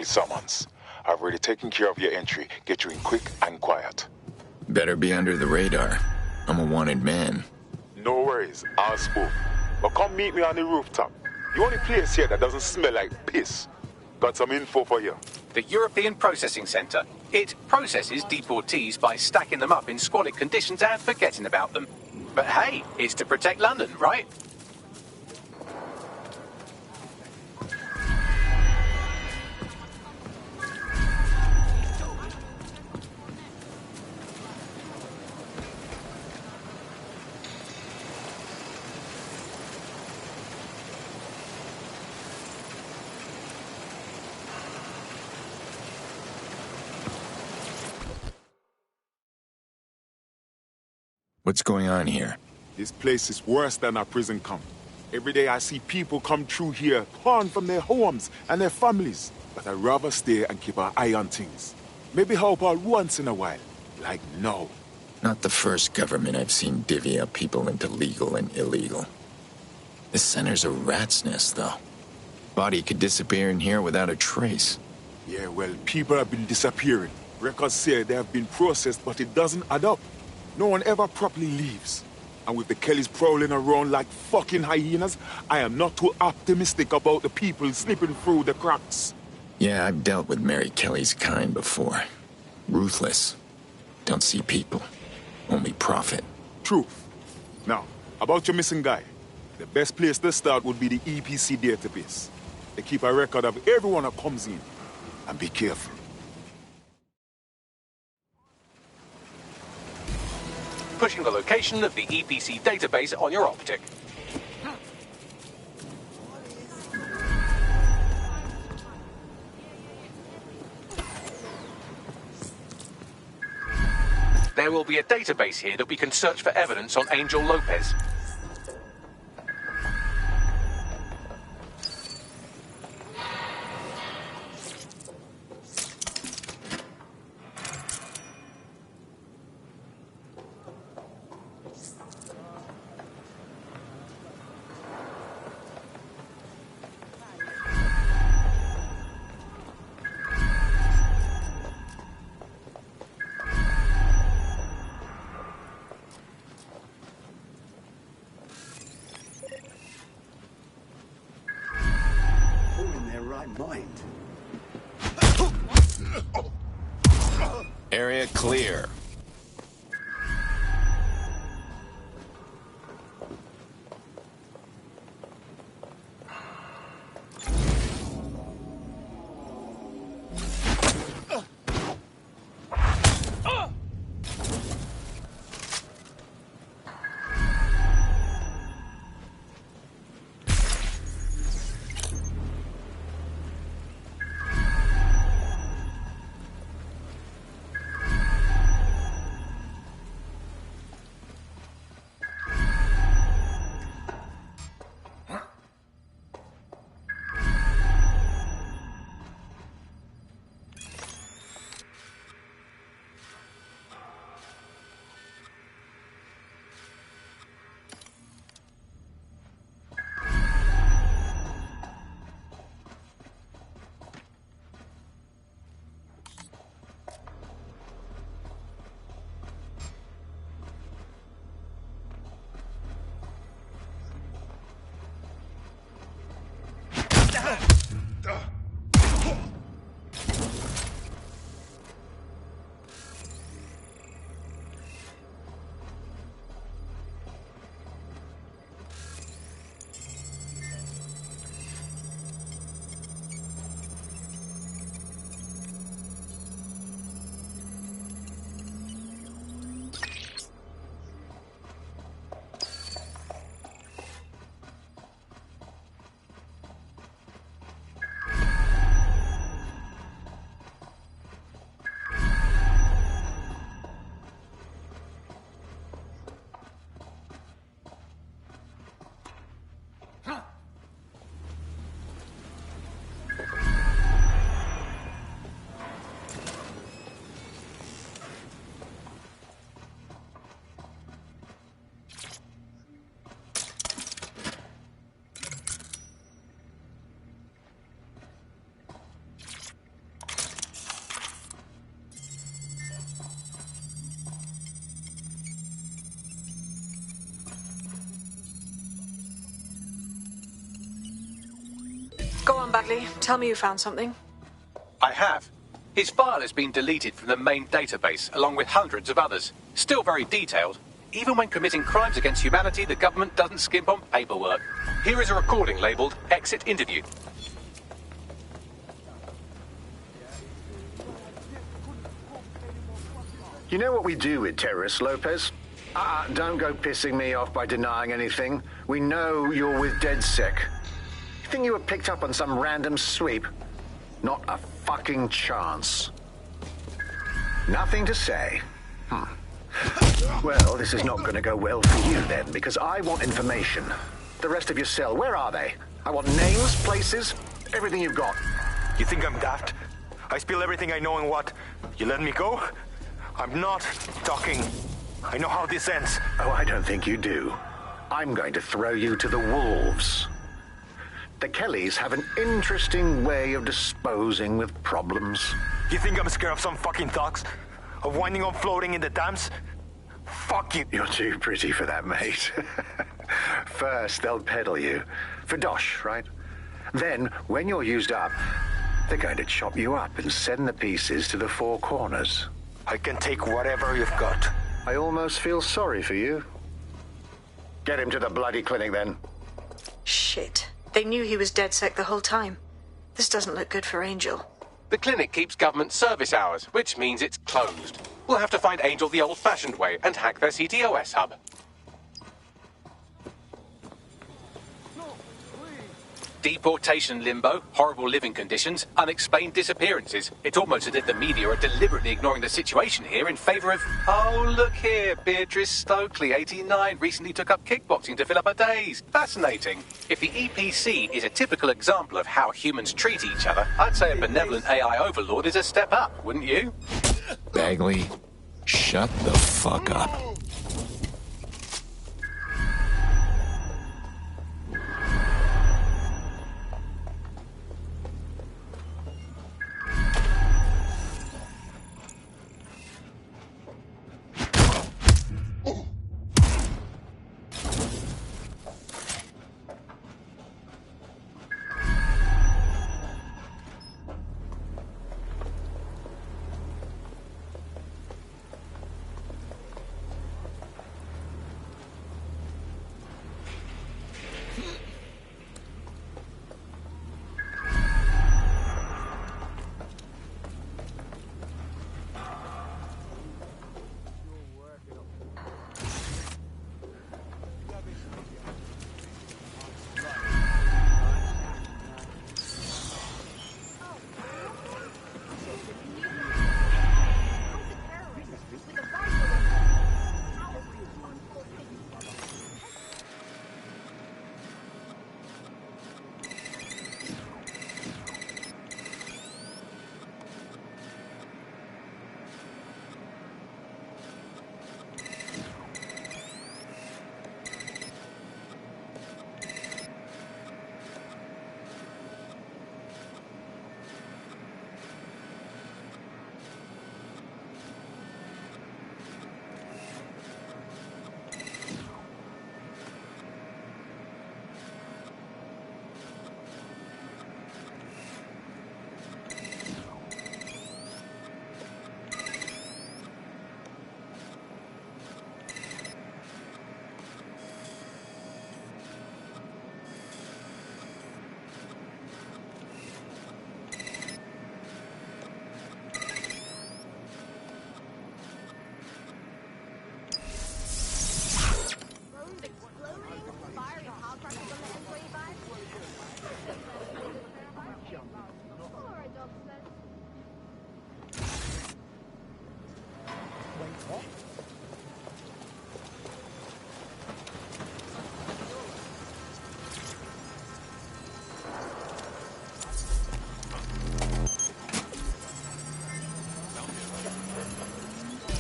these summons. I've already taken care of your entry. Get you in quick and quiet. Better be under the radar. I'm a wanted man. No worries, I'll spoof. But come meet me on the rooftop. The only place here that doesn't smell like piss. Got some info for you. The European Processing Centre. It processes deportees by stacking them up in squalid conditions and forgetting about them. But hey, it's to protect London, right? What's going on here? This place is worse than a prison camp. Every day I see people come through here, torn from their homes and their families. But I'd rather stay and keep an eye on things. Maybe help out once in a while. Like now. Not the first government I've seen divvy up people into legal and illegal. This center's a rat's nest, though. Body could disappear in here without a trace. Yeah, well, people have been disappearing. Records say they have been processed, but it doesn't add up. No one ever properly leaves. And with the Kellys prowling around like fucking hyenas, I am not too optimistic about the people slipping through the cracks. Yeah, I've dealt with Mary Kelly's kind before. Ruthless. Don't see people. Only profit. Truth. Now, about your missing guy. The best place to start would be the EPC database. They keep a record of everyone that comes in. And be careful. Pushing the location of the EPC database on your optic. There will be a database here that we can search for evidence on Angel Lopez. Area clear. on, Bagley. Tell me you found something. I have. His file has been deleted from the main database, along with hundreds of others. Still very detailed. Even when committing crimes against humanity, the government doesn't skimp on paperwork. Here is a recording labelled Exit Interview. You know what we do with terrorists, Lopez? Don't go pissing me off by denying anything. We know you're with DedSec. You think you were picked up on some random sweep? Not a fucking chance. Nothing to say. Well, this is not going to go well for you then, because I want information. The rest of your cell, where are they? I want names, places, everything you've got. You think I'm daft? I spill everything I know and what? You let me go? I'm not talking. I know how this ends. Oh, I don't think you do. I'm going to throw you to the wolves. The Kellys have an interesting way of disposing with problems. You think I'm scared of some fucking thugs? Of winding up floating in the Thames? Fuck you. You're too pretty for that, mate. First, they'll peddle you. For dosh, right? Then, when you're used up, they're going to chop you up and send the pieces to the four corners. I can take whatever you've got. I almost feel sorry for you. Get him to the bloody clinic, then. Shit. They knew he was DedSec the whole time. This doesn't look good for Angel. The clinic keeps government service hours, which means it's closed. We'll have to find Angel the old-fashioned way and hack their CTOS hub. Deportation limbo, horrible living conditions, unexplained disappearances. It's almost as if the media are deliberately ignoring the situation here in favour of... Oh, look here, Beatrice Stokely, 89, recently took up kickboxing to fill up her days. Fascinating. If the EPC is a typical example of how humans treat each other, I'd say a benevolent AI overlord is a step up, wouldn't you? Bagley, shut the fuck up.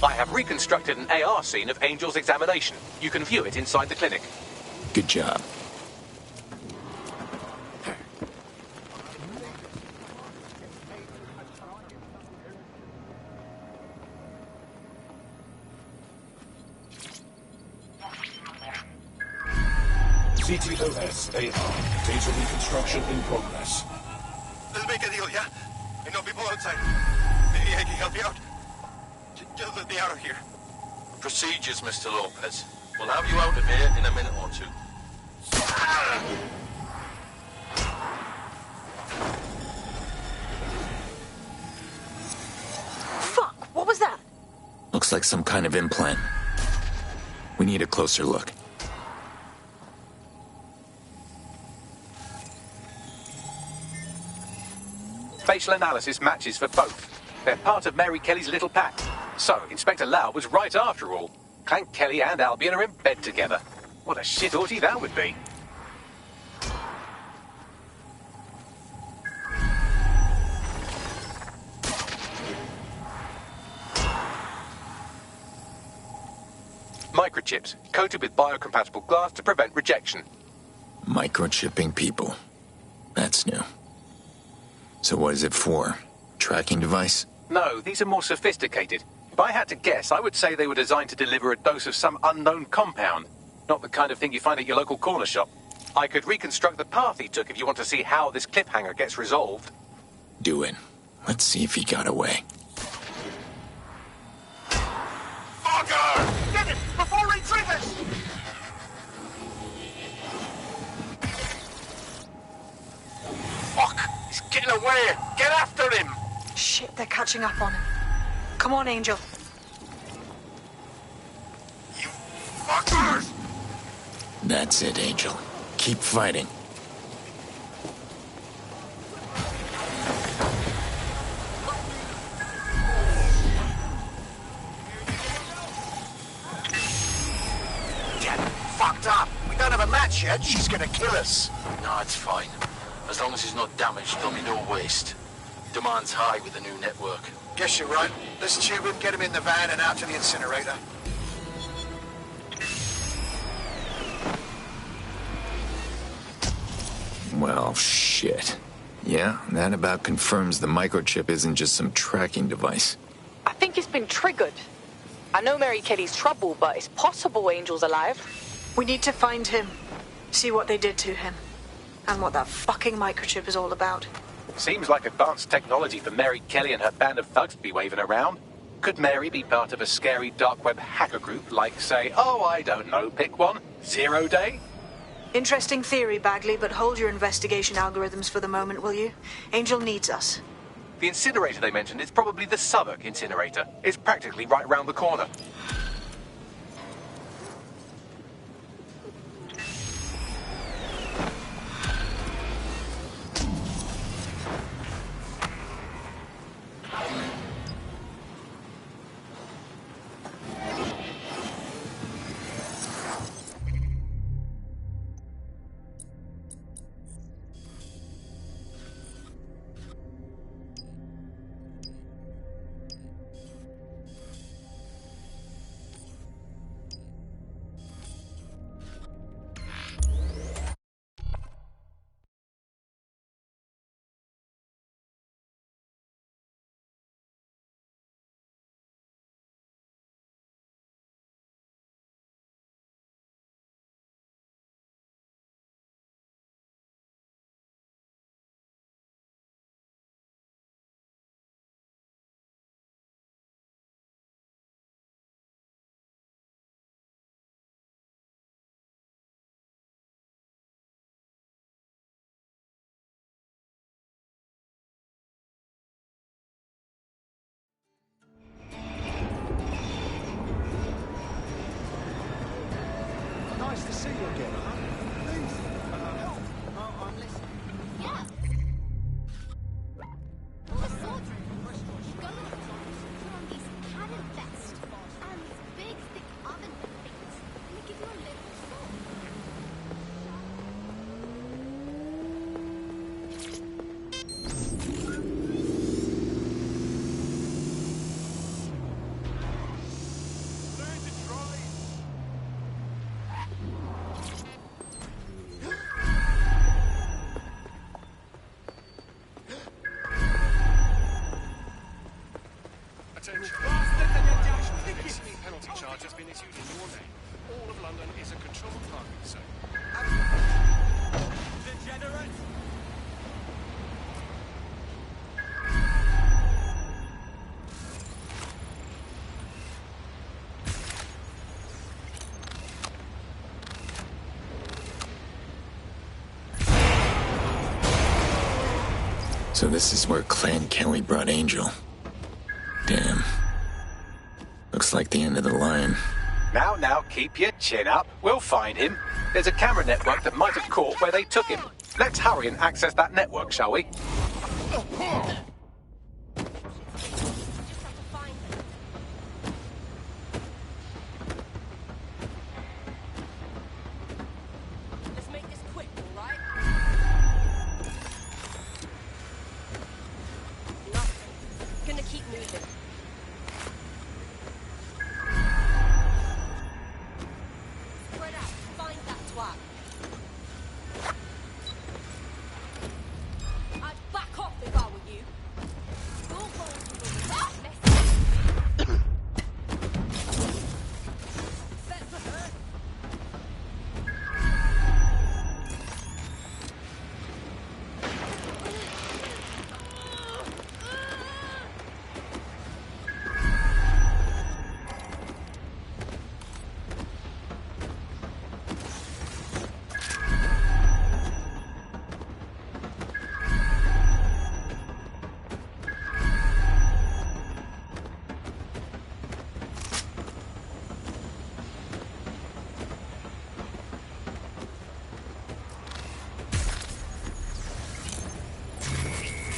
I have reconstructed an AR scene of Angel's examination. You can view it inside the clinic. Good job. CTOS AR. Data reconstruction in progress. help you out. Just let me out of here. Procedures, Mr. Lopez. We'll have you out of here in a minute or two. Fuck, what was that? Looks like some kind of implant. We need a closer look. Facial analysis matches for both. They're part of Mary Kelly's little pack. So, Inspector Lau was right after all. Clank Kelly and Albion are in bed together. What a shit orgy that would be. Microchips, coated with biocompatible glass to prevent rejection. Microchipping people. That's new. So what is it for? Tracking device? No, these are more sophisticated. If I had to guess, I would say they were designed to deliver a dose of some unknown compound. Not the kind of thing you find at your local corner shop. I could reconstruct the path he took if you want to see how this cliffhanger gets resolved. Do it. Let's see if he got away. Fucker! Get it before he triggers! Fuck! He's getting away! Get after him! Shit, they're catching up on him. Come on, Angel. You fuckers! That's it, Angel. Keep fighting. Get fucked up! We don't have a match yet. She's gonna kill us. No, it's fine. As long as he's not damaged, there'll be no waste. Demand's high with the new network. Guess you're right. Let's tube him, get him in the van and out to the incinerator. Well, shit. Yeah, that about confirms the microchip isn't just some tracking device. I think it's been triggered. I know Mary Kelly's trouble, but it's possible Angel's alive. We need to find him. See what they did to him. And what that fucking microchip is all about. Seems like advanced technology for Mary Kelly and her band of thugs to be waving around. Could Mary be part of a scary dark web hacker group like, say, oh, I don't know, pick one, 0 Day? Interesting theory, Bagley, but hold your investigation algorithms for the moment, will you? Angel needs us. The incinerator they mentioned is probably the Southwark incinerator. It's practically right round the corner. Nice to see you again. Please, help. I'm listening. Yeah. All the swords go on these cannon vest and big thick oven things. Let me give you a little sword. Attention. Penalty charge has been issued in your name. All of London is a controlled parking zone. Degenerate! So this is where Clan Kelly brought Angel. Damn. Looks like the end of the line. Now, keep your chin up. We'll find him. There's a camera network that might have caught where they took him. Let's hurry and access that network, shall we? Let's make this quick, all right? Nothing. Gonna keep moving. Spread out. Find that twat. I'd back off if I were you. Your holes will be messy. Bet for her.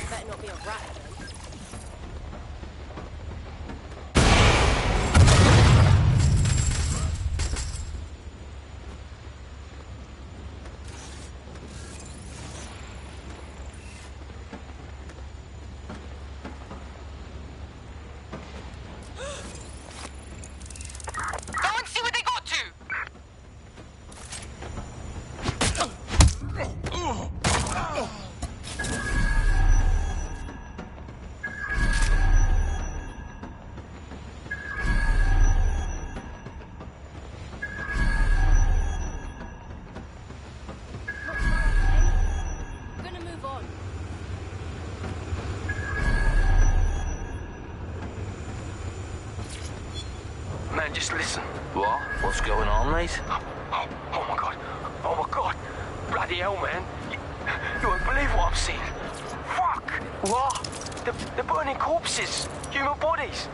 Better not be a rat then. Go and see what they got to! Gonna move on. Man, just listen. What? What's going on, mate? Oh my god. Oh my god. Bloody hell, man. You won't believe what I'm seeing. Fuck! What? They're burning corpses. Human bodies.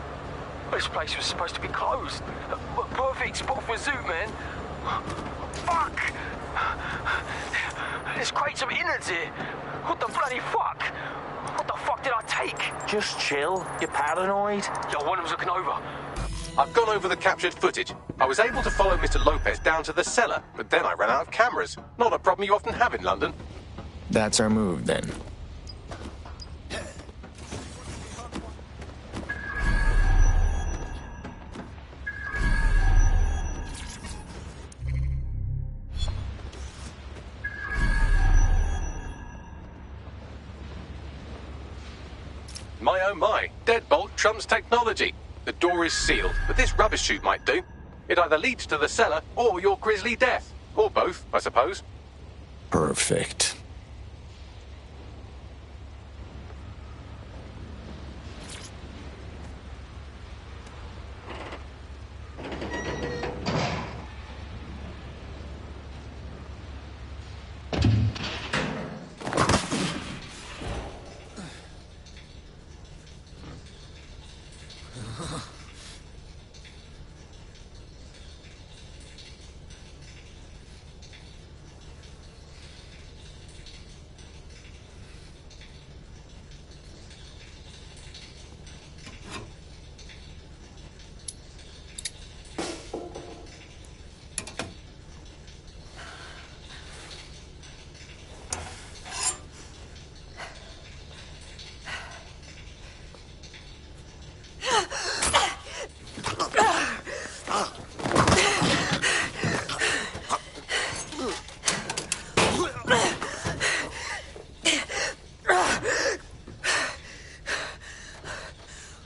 This place was supposed to be closed. A perfect spot for a zoo, man. Fuck! There's crates of innards here. What the bloody fuck? What the fuck did I take? Just chill. You're paranoid. Yo, one of them's looking over. I've gone over the captured footage. I was able to follow Mr. Lopez down to the cellar, but then I ran out of cameras. Not a problem you often have in London. That's our move, then. My oh my, deadbolt trumps technology. The door is sealed, but this rubbish chute might do. It either leads to the cellar or your grisly death. Or both, I suppose. Perfect.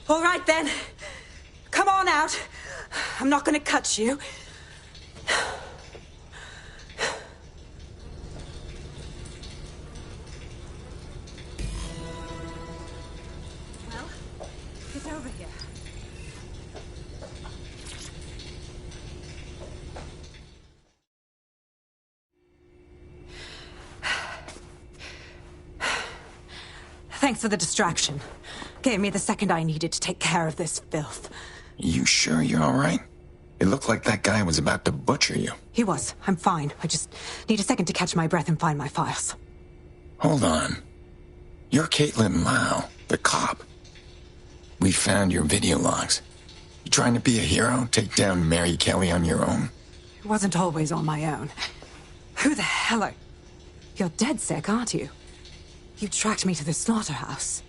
All right, then. Come on out. I'm not going to cut you. Well, get over here. Thanks for the distraction. Gave me the second I needed to take care of this filth. You sure you're all right? It looked like that guy was about to butcher you. He was. I'm fine. I just need a second to catch my breath and find my files. Hold on. You're Caitlin Lau, the cop. We found your video logs. You trying to be a hero? Take down Mary Kelly on your own? It wasn't always on my own. Who the hell are... You're DedSec, aren't you? You tracked me to the slaughterhouse.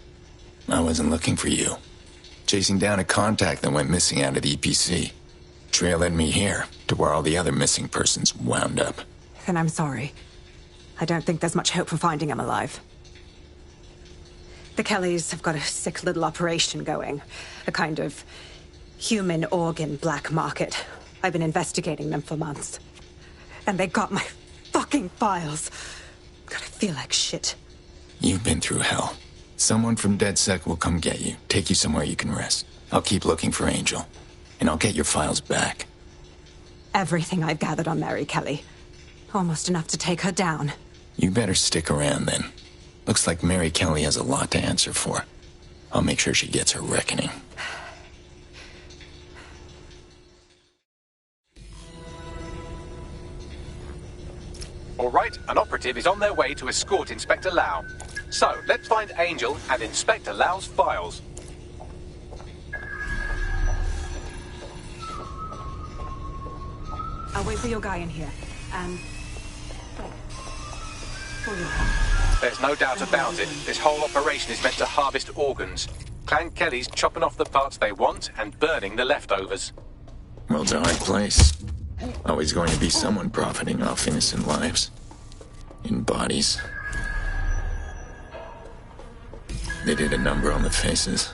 I wasn't looking for you. Chasing down a contact that went missing out of the EPC. Trail led me here, to where all the other missing persons wound up. Then I'm sorry. I don't think there's much hope for finding him alive. The Kellys have got a sick little operation going. A kind of human organ black market. I've been investigating them for months. And they got my fucking files. God, I feel like shit. You've been through hell. Someone from DedSec will come get you, take you somewhere you can rest. I'll keep looking for Angel, and I'll get your files back. Everything I've gathered on Mary Kelly. Almost enough to take her down. You better stick around then. Looks like Mary Kelly has a lot to answer for. I'll make sure she gets her reckoning. All right, an operative is on their way to escort Inspector Lau. So, let's find Angel and Inspector Lau's files. I'll wait for your guy in here. And... There's no doubt about it. This whole operation is meant to harvest organs. Clan Kelly's chopping off the parts they want and burning the leftovers. Well, it's a hard place. Always going to be someone profiting off innocent lives. In bodies. They did a number on the faces.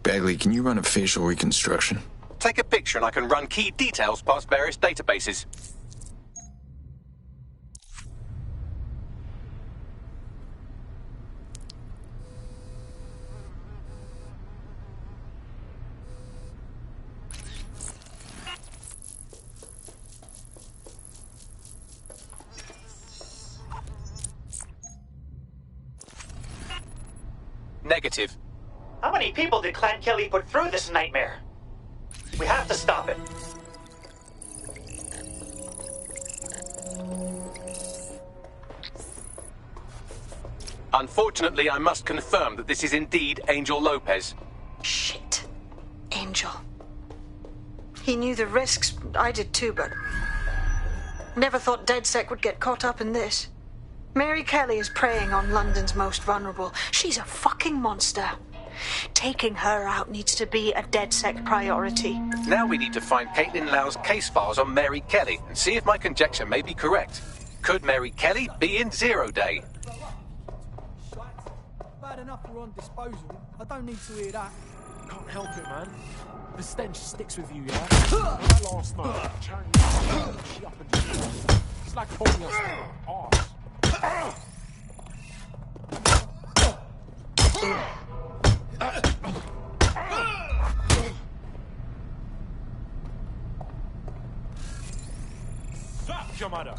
Bagley, can you run a facial reconstruction? Take a picture and I can run key details past various databases. Negative. How many people did Clan Kelly put through this nightmare? We have to stop it. Unfortunately, I must confirm that this is indeed Angel Lopez. Shit. Angel. He knew the risks. I did too, but... Never thought DedSec would get caught up in this. Mary Kelly is preying on London's most vulnerable. She's a fucking monster. Taking her out needs to be a DedSec priority. Now we need to find Caitlin Lau's case files on Mary Kelly and see if my conjecture may be correct. Could Mary Kelly be in Zero Day? Bad enough we're on disposal. I don't need to hear that. Can't help it, man. The stench sticks with you, yeah? Like last night, she up and down. It's like holding us arse. Fuck your mother!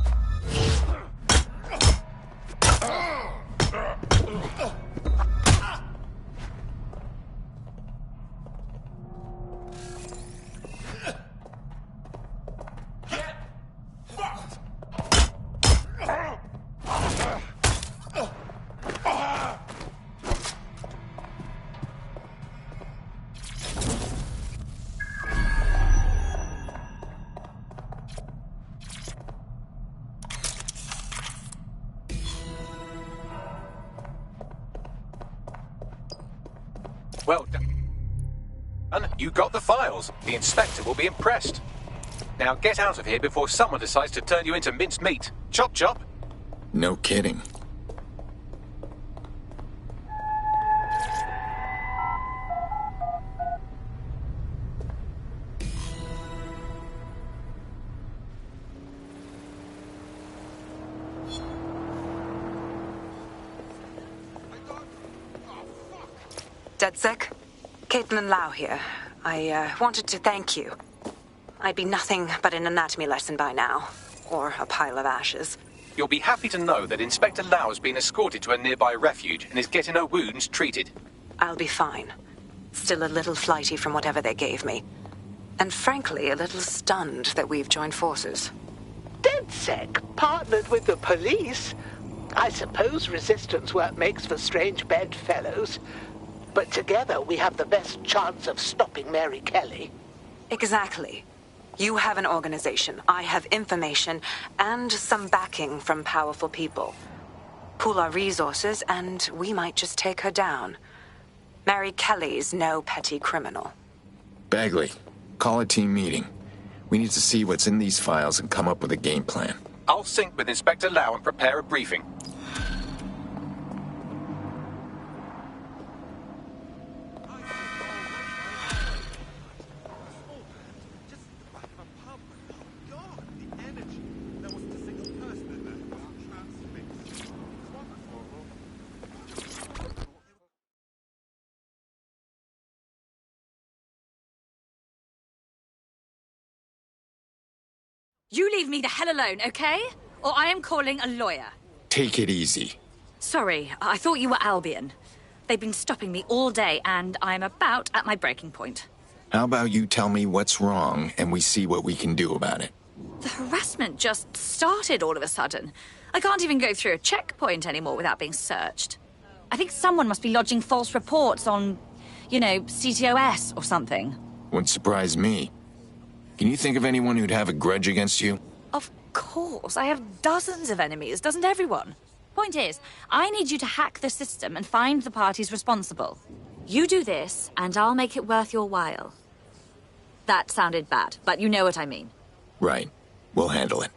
Well done. You got the files. The inspector will be impressed. Now get out of here before someone decides to turn you into minced meat. Chop chop. No kidding. DedSec? Caitlin Lau here. I wanted to thank you. I'd be nothing but an anatomy lesson by now. Or a pile of ashes. You'll be happy to know that Inspector Lau's been escorted to a nearby refuge and is getting her wounds treated. I'll be fine. Still a little flighty from whatever they gave me. And frankly, a little stunned that we've joined forces. DedSec partnered with the police. I suppose resistance work makes for strange bedfellows. But together we have the best chance of stopping Mary Kelly. Exactly. You have an organization, I have information, and some backing from powerful people. Pool our resources, and we might just take her down. Mary Kelly's no petty criminal. Bagley, call a team meeting. We need to see what's in these files and come up with a game plan. I'll sync with Inspector Lau and prepare a briefing. You leave me the hell alone, okay? Or I am calling a lawyer. Take it easy. Sorry, I thought you were Albion. They've been stopping me all day, and I'm about at my breaking point. How about you tell me what's wrong, and we see what we can do about it? The harassment just started all of a sudden. I can't even go through a checkpoint anymore without being searched. I think someone must be lodging false reports on, CTOS or something. Wouldn't surprise me. Can you think of anyone who'd have a grudge against you? Of course. I have dozens of enemies, doesn't everyone? Point is, I need you to hack the system and find the parties responsible. You do this, and I'll make it worth your while. That sounded bad, but you know what I mean. Right. We'll handle it.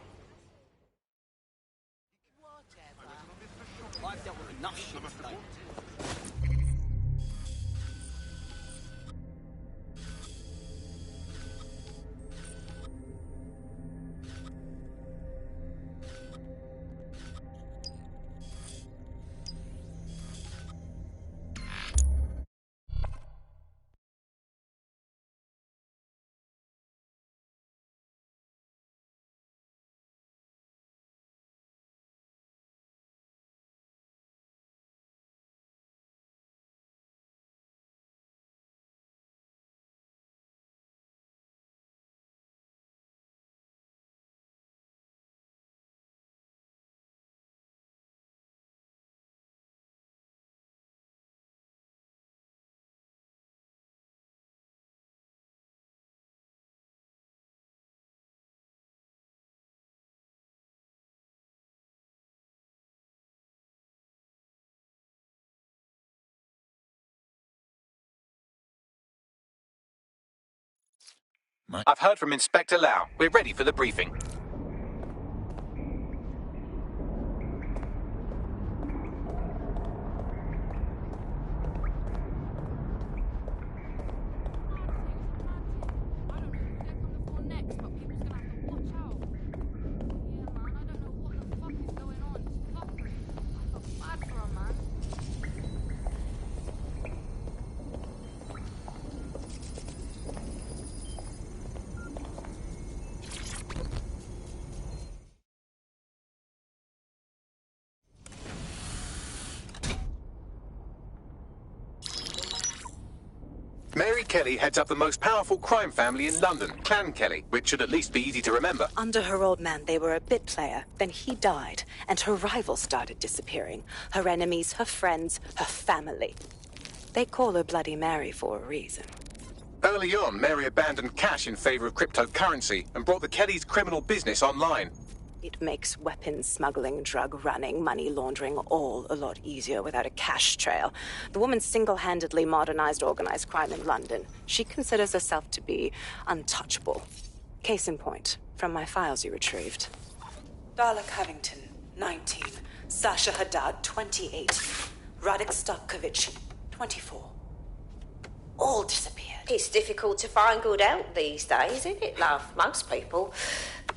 I've heard from Inspector Lau. We're ready for the briefing. Mary Kelly heads up the most powerful crime family in London, Clan Kelly, which should at least be easy to remember. Under her old man, they were a bit player. Then he died, and her rivals started disappearing. Her enemies, her friends, her family. They call her Bloody Mary for a reason. Early on, Mary abandoned cash in favor of cryptocurrency and brought the Kellys' criminal business online. It makes weapons smuggling, drug running, money laundering all a lot easier without a cash trail. The woman single-handedly modernized organized crime in London. She considers herself to be untouchable. Case in point, from my files you retrieved. Darla Covington, 19. Sasha Haddad, 28. Radek Stokovich, 24. All disappeared. It's difficult to find good help these days, isn't it, love? Most people,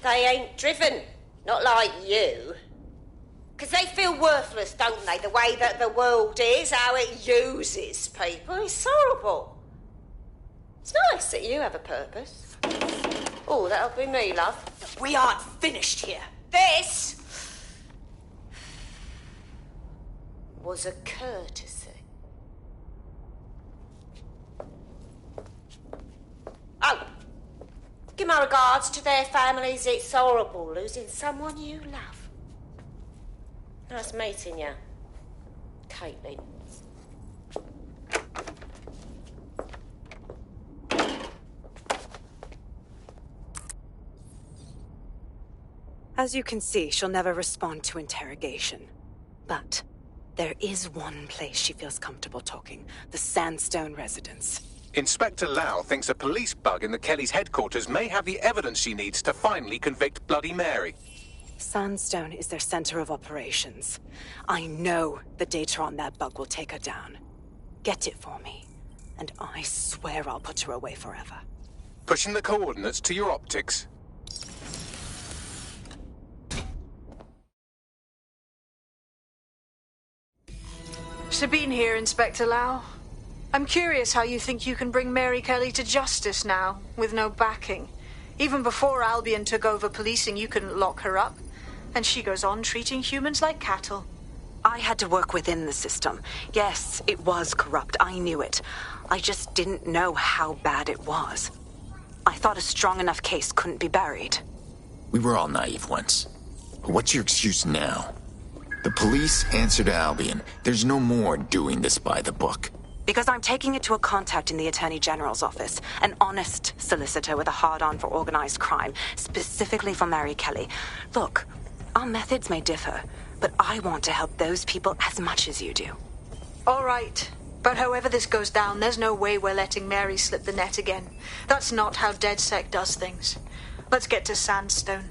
they ain't driven. Not like you. Because they feel worthless, don't they? The way that the world is, how it uses people. It's horrible. It's nice that you have a purpose. Oh, that'll be me, love. We aren't finished here. This was a courtesy. Oh, give my regards to their families. It's horrible losing someone you love. Nice meeting you, Caitlin. As you can see, she'll never respond to interrogation. But there is one place she feels comfortable talking, the Sandstone residence. Inspector Lau thinks a police bug in the Kellys' headquarters may have the evidence she needs to finally convict Bloody Mary. Sandstone is their center of operations. I know the data on that bug will take her down. Get it for me, and I swear I'll put her away forever. Pushing the coordinates to your optics. Sabine here, Inspector Lau. I'm curious how you think you can bring Mary Kelly to justice now, with no backing. Even before Albion took over policing, you couldn't lock her up. And she goes on treating humans like cattle. I had to work within the system. Yes, it was corrupt. I knew it. I just didn't know how bad it was. I thought a strong enough case couldn't be buried. We were all naive once. But what's your excuse now? The police answer to Albion. There's no more doing this by the book. Because I'm taking it to a contact in the Attorney General's office, an honest solicitor with a hard-on for organized crime, specifically for Mary Kelly. Look, our methods may differ, but I want to help those people as much as you do. All right. But however this goes down, there's no way we're letting Mary slip the net again. That's not how DedSec does things. Let's get to Sandstone.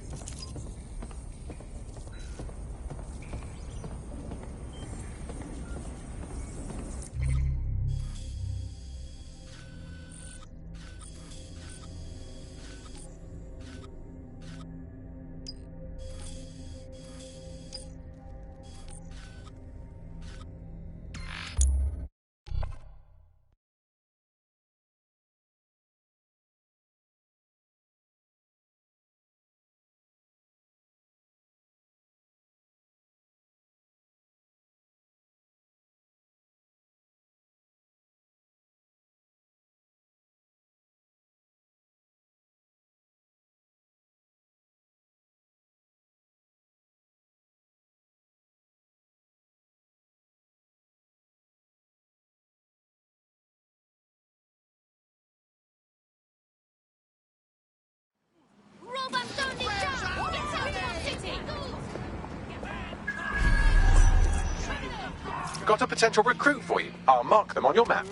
Got a potential recruit for you. I'll mark them on your map.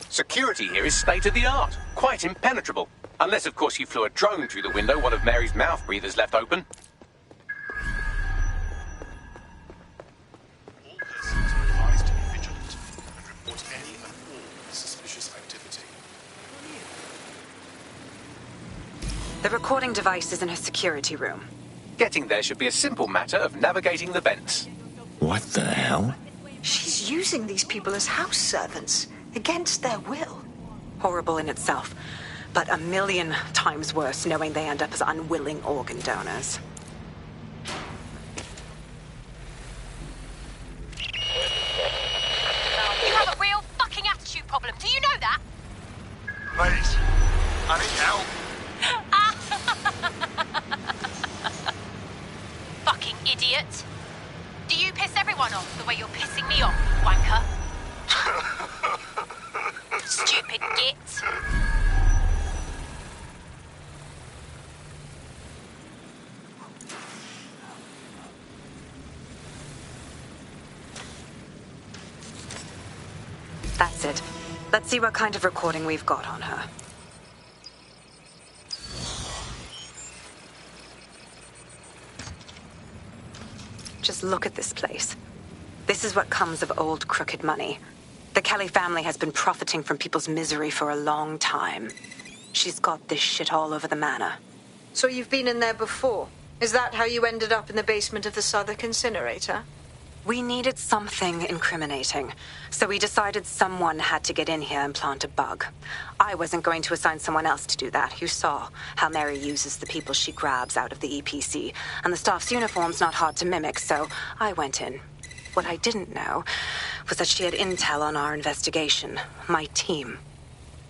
Security here is state-of-the-art, quite impenetrable. Unless, of course, you flew a drone through the window one of Mary's mouth breathers left open. All persons are advised to be vigilant and report any and all suspicious activity. The recording device is in her security room. Getting there should be a simple matter of navigating the vents. What the hell? She's using these people as house servants, against their will. Horrible in itself, but a million times worse knowing they end up as unwilling organ donors. You have a real fucking attitude problem. Do you know that? Please, I need help. Fucking idiot. Do you piss everyone off the way you're pissing me off, wanker? Stupid git. That's it. Let's see what kind of recording we've got on her. Just look at this place. This is what comes of old crooked money. The Kelly family has been profiting from people's misery for a long time. She's got this shit all over the manor. So you've been in there before? Is that how you ended up in the basement of the Southwark incinerator? We needed something incriminating, so we decided someone had to get in here and plant a bug. I wasn't going to assign someone else to do that. You saw how Mary uses the people she grabs out of the EPC, and the staff's uniform's not hard to mimic, so I went in. What I didn't know was that she had intel on our investigation, my team.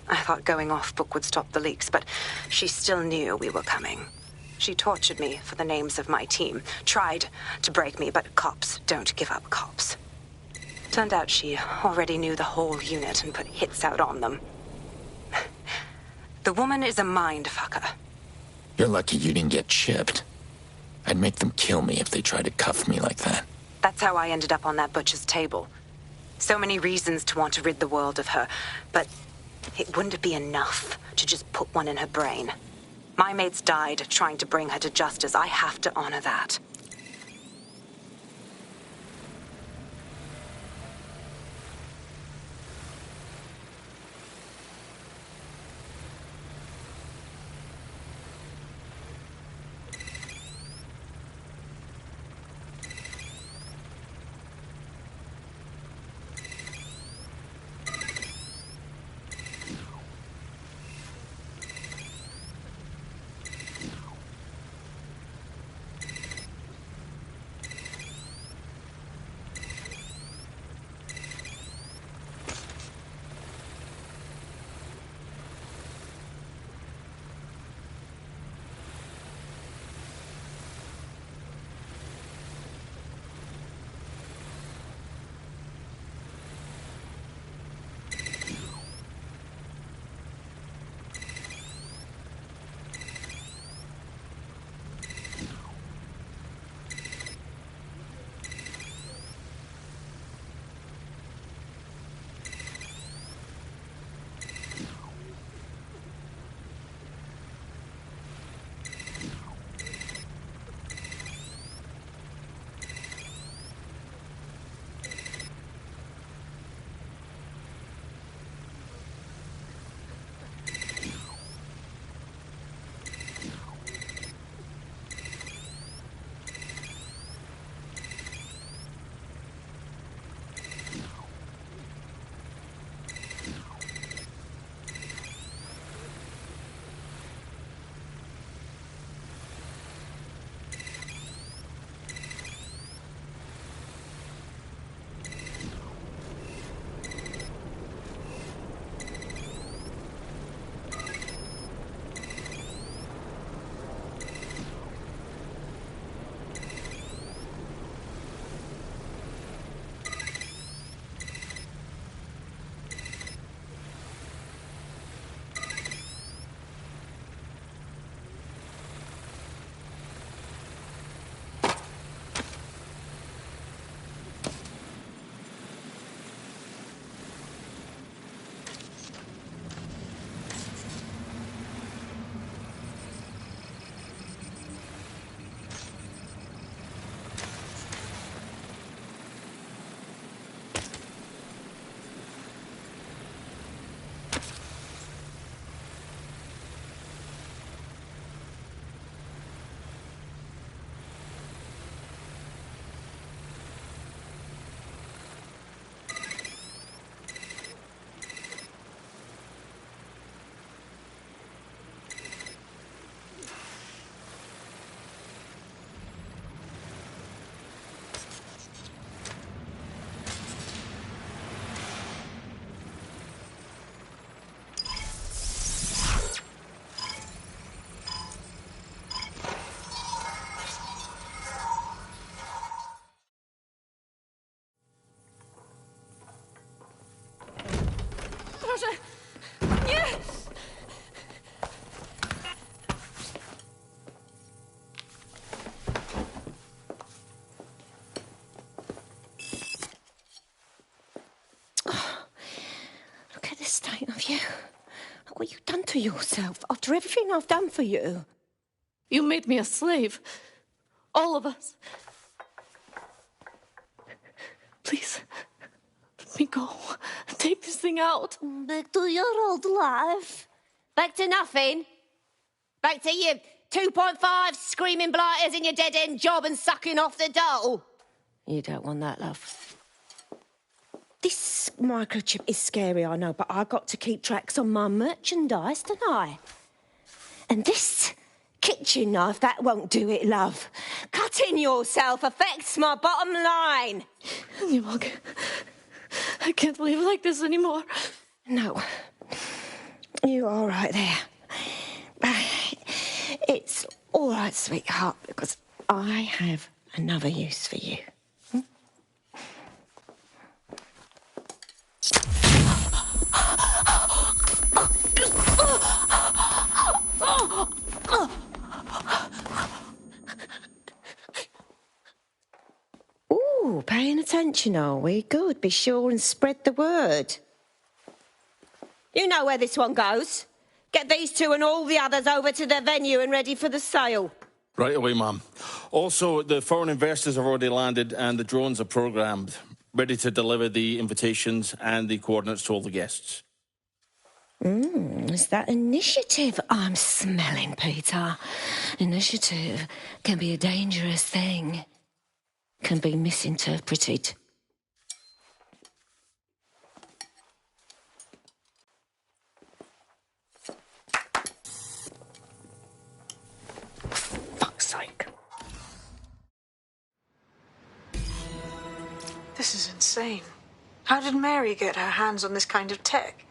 I thought going off book would stop the leaks, but she still knew we were coming. She tortured me for the names of my team, tried to break me, but cops don't give up cops. Turned out she already knew the whole unit and put hits out on them. The woman is a mind fucker. You're lucky you didn't get chipped. I'd make them kill me if they tried to cuff me like that. That's how I ended up on that butcher's table. So many reasons to want to rid the world of her, but it wouldn't be enough to just put one in her brain. My mates died trying to bring her to justice. I have to honor that. you? What you done to yourself after everything I've done for you? You made me a slave. All of us. Please, let me go. Take this thing out. Back to your old life. Back to nothing. Back to you 2.5 screaming blighters in your dead-end job and sucking off the dole. You don't want that, love. This microchip is scary, I know, but I got to keep tracks on my merchandise, don't I? And this kitchen knife, that won't do it, love. Cutting yourself affects my bottom line. I can't live like this anymore. No. You're all right there. It's all right, sweetheart, because I have another use for you. Ooh, paying attention, are we? Good. Be sure and spread the word. You know where this one goes. Get these two and all the others over to the venue and ready for the sale. Right away, ma'am. Also, the foreign investors have already landed and the drones are programmed, ready to deliver the invitations and the coordinates to all the guests. Is that initiative I'm smelling, Peter? Initiative can be a dangerous thing. Can be misinterpreted. Fuck's sake. This is insane. How did Mary get her hands on this kind of tech?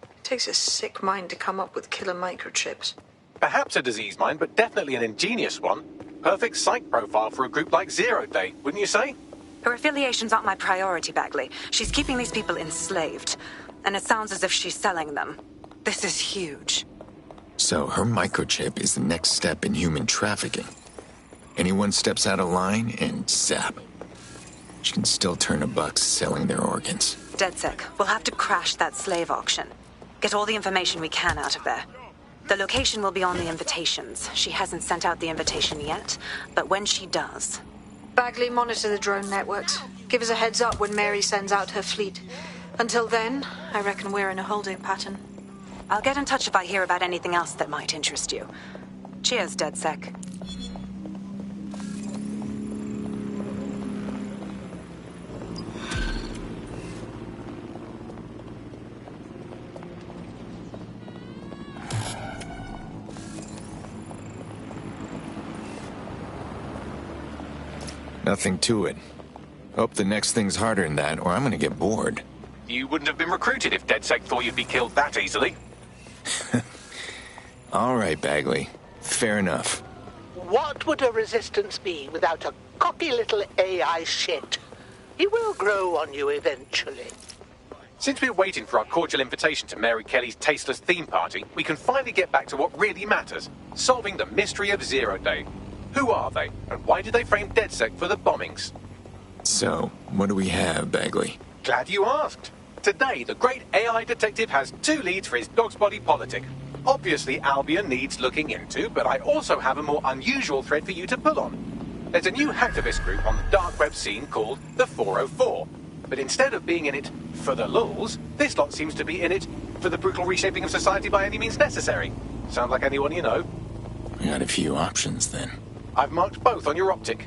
It takes a sick mind to come up with killer microchips. Perhaps a disease mind, but definitely an ingenious one. Perfect psych profile for a group like Zero Day, wouldn't you say? Her affiliations aren't my priority, Bagley. She's keeping these people enslaved. And it sounds as if she's selling them. This is huge. So her microchip is the next step in human trafficking. Anyone steps out of line and zap. She can still turn a buck selling their organs. DedSec, we'll have to crash that slave auction. Get all the information we can out of there. The location will be on the invitations. She hasn't sent out the invitation yet, but when she does... Bagley, monitor the drone networks. Give us a heads up when Mary sends out her fleet. Until then, I reckon we're in a holding pattern. I'll get in touch if I hear about anything else that might interest you. Cheers, DedSec. Nothing to it. Hope the next thing's harder than that, or I'm gonna get bored. You wouldn't have been recruited if DedSec thought you'd be killed that easily. All right, Bagley. Fair enough. What would a resistance be without a cocky little AI shit? He will grow on you eventually. Since we're waiting for our cordial invitation to Mary Kelly's tasteless theme party, we can finally get back to what really matters, solving the mystery of Zero Day. Who are they, and why did they frame DedSec for the bombings? So, what do we have, Bagley? Glad you asked. Today, the great AI detective has 2 leads for his dog's body politic. Obviously, Albion needs looking into, but I also have a more unusual thread for you to pull on. There's a new hacktivist group on the dark web scene called the 404. But instead of being in it for the lulz, this lot seems to be in it for the brutal reshaping of society by any means necessary. Sound like anyone you know? We got a few options, then. I've marked both on your optic.